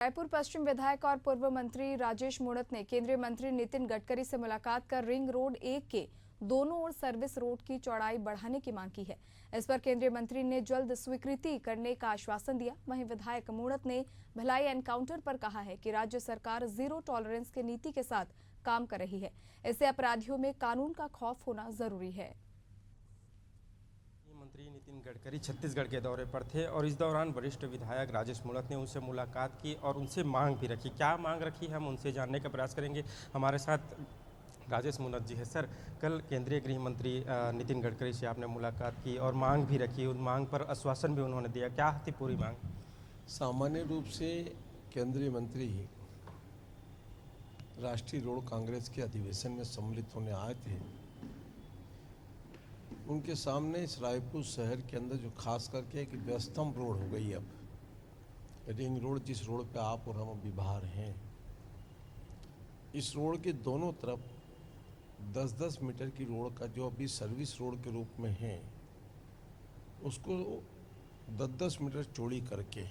रायपुर पश्चिम विधायक और पूर्व मंत्री राजेश मूणत ने केंद्रीय मंत्री नितिन गडकरी से मुलाकात कर रिंग रोड 1 के दोनों ओर सर्विस रोड की चौड़ाई बढ़ाने की मांग की है। इस पर केंद्रीय मंत्री ने जल्द स्वीकृति करने का आश्वासन दिया। वहीं विधायक मूणत ने भिलाई एनकाउंटर पर कहा है कि राज्य सरकार जीरो टॉलरेंस की नीति के साथ काम कर रही है। इससे अपराधियों में कानून का खौफ होना जरूरी है। मंत्री नितिन गडकरी छत्तीसगढ़ के दौरे पर थे और इस दौरान वरिष्ठ विधायक राजेश मूणत ने उनसे मुलाकात की और उनसे मांग भी रखी। क्या मांग रखी है हम उनसे जानने का प्रयास करेंगे। हमारे साथ राजेश मूणत जी है। सर, कल केंद्रीय गृह मंत्री नितिन गडकरी से आपने मुलाकात की और मांग भी रखी, उन मांग पर आश्वासन भी उन्होंने दिया। क्या थी पूरी मांग? सामान्य रूप से केंद्रीय मंत्री राष्ट्रीय रोड कांग्रेस के अधिवेशन में सम्मिलित होने आए थे। उनके सामने इस रायपुर शहर के अंदर जो खास करके एक व्यस्तम रोड हो गई, अब रिंग रोड, जिस रोड पे आप और हम अभी बाहर हैं, इस रोड के दोनों तरफ 10-10 मीटर की रोड का जो अभी सर्विस रोड के रूप में है, उसको 10-10 मीटर चौड़ी करके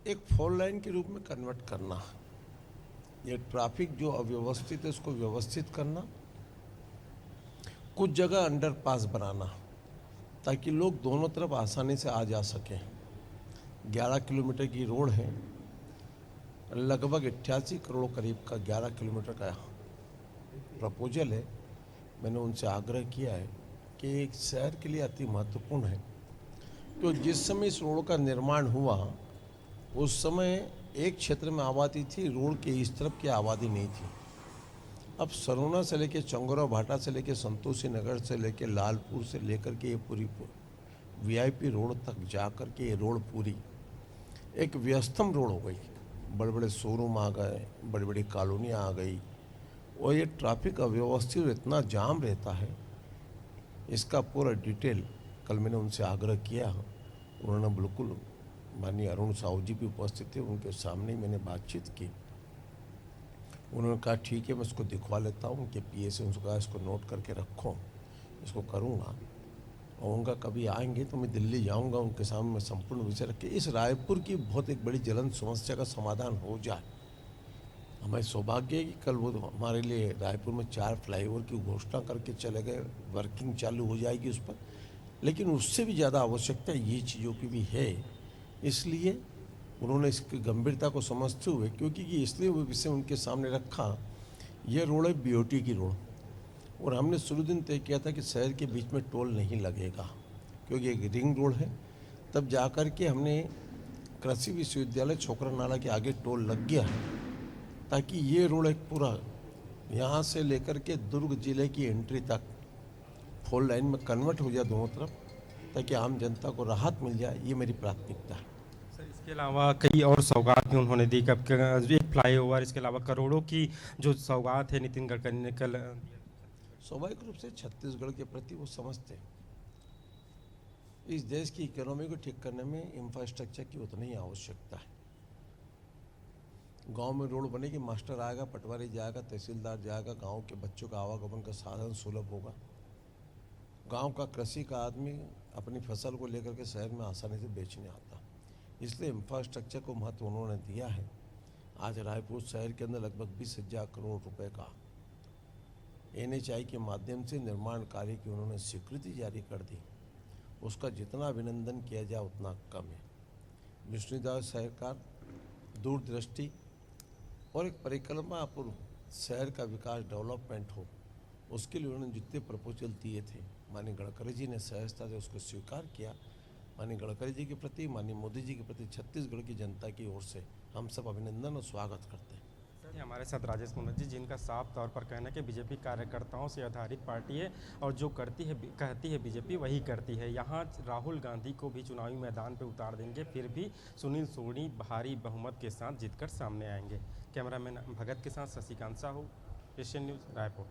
एक 4 लाइन के रूप में कन्वर्ट करना, ये ट्रैफिक जो अव्यवस्थित है उसको व्यवस्थित करना, कुछ जगह अंडरपास बनाना ताकि लोग दोनों तरफ आसानी से आ जा सकें। 11 किलोमीटर की रोड है, लगभग 88 करोड़ करीब का 11 किलोमीटर का प्रपोजल है। मैंने उनसे आग्रह किया है कि एक शहर के लिए अति महत्वपूर्ण है। तो जिस समय इस रोड का निर्माण हुआ उस समय एक क्षेत्र में आबादी थी, रोड के इस तरफ की आबादी नहीं थी। अब सरोना से लेके चंगोरा भाटा से लेके संतोषी नगर से लेके लालपुर से लेकर के ये पूरी वीआईपी रोड तक जा कर के ये रोड पूरी एक व्यस्तम रोड हो गई। बड़े बड़े शोरूम आ गए, बड़ी बड़ी कॉलोनियाँ आ गई और ये ट्रैफिक अव्यवस्थित इतना जाम रहता है। इसका पूरा डिटेल कल मैंने उनसे आग्रह किया, उन्होंने बिल्कुल, माननीय अरुण साहू जी भी उपस्थित थे, उनके सामने ही मैंने बातचीत की। उन्होंने कहा ठीक है, मैं इसको दिखवा लेता हूँ। उनके पीए से उनको कहा इसको नोट करके रखो, इसको करूँगा और उनका कभी आएंगे तो मैं दिल्ली जाऊँगा, उनके सामने मैं संपूर्ण विषय रख के इस रायपुर की बहुत एक बड़ी ज्वलंत समस्या का समाधान हो जाए। हमें सौभाग्य है कि कल वो हमारे लिए रायपुर में 4 फ्लाईओवर की घोषणा करके चले गए, वर्किंग चालू हो जाएगी उस पर, लेकिन उससे भी ज़्यादा आवश्यकता ये चीज़ों की भी है। इसलिए उन्होंने इसकी गंभीरता को समझते हुए, क्योंकि ये इसलिए वो विषय उनके सामने रखा, यह रोड है बीओटी की रोड और हमने शुरू दिन तय किया था कि शहर के बीच में टोल नहीं लगेगा क्योंकि एक रिंग रोड है। तब जाकर के हमने कृषि विश्वविद्यालय छोकरा नाला के आगे टोल लग गया ताकि ये रोड एक पूरा यहाँ से लेकर के दुर्ग जिले की एंट्री तक 4 लाइन में कन्वर्ट हो जाए दोनों तरफ, ताकि आम जनता को राहत मिल जाए। ये मेरी प्राथमिकता है। सर, इसके अलावा कई और सौगात भी उन्होंने दी, कब एक फ्लाईओवर, इसके अलावा करोड़ों की जो सौगात है नितिन गडकरी ने कल। स्वाभाविक रूप से छत्तीसगढ़ के प्रति वो समझते हैं इस देश की इकोनॉमी को ठीक करने में इंफ्रास्ट्रक्चर की उतनी ही आवश्यकता है। गांव में रोड बनेगी, मास्टर आएगा, पटवारी जाएगा, तहसीलदार जाएगा, गांव के बच्चों का आवागमन का साधन सुलभ होगा। गांव का कृषि का आदमी अपनी फसल को लेकर के शहर में आसानी से बेचने आता। इसलिए इंफ्रास्ट्रक्चर को महत्व उन्होंने दिया है। आज रायपुर शहर के अंदर लगभग 20,000 करोड़ रुपए का एनएचआई के माध्यम से निर्माण कार्य की उन्होंने स्वीकृति जारी कर दी। उसका जितना अभिनंदन किया जाए उतना कम है। विष्णुदास सरकार दूरदृष्टि और एक परिकल्पना पूर्व शहर का विकास, डेवलपमेंट हो, उसके लिए उन्होंने जितने प्रपोजल दिए थे, माननीय गडकरी जी ने सहजता से उसको स्वीकार किया। माननीय गडकरी जी के प्रति, माननीय मोदी जी के प्रति छत्तीसगढ़ की जनता की ओर से हम सब अभिनंदन और स्वागत करते हैं। सर, हमारे साथ राजेश मूणत जी, जिनका साफ तौर पर कहना है कि बीजेपी कार्यकर्ताओं से आधारित पार्टी है और जो कहती है बीजेपी वही करती है। यहाँ राहुल गांधी को भी चुनावी मैदान पर उतार देंगे, फिर भी सुनील सोनी भारी बहुमत के साथ जीतकर सामने आएंगे। कैमरामैन भगत के साथ शशिकांत साहू, एशियन न्यूज़, रायपुर।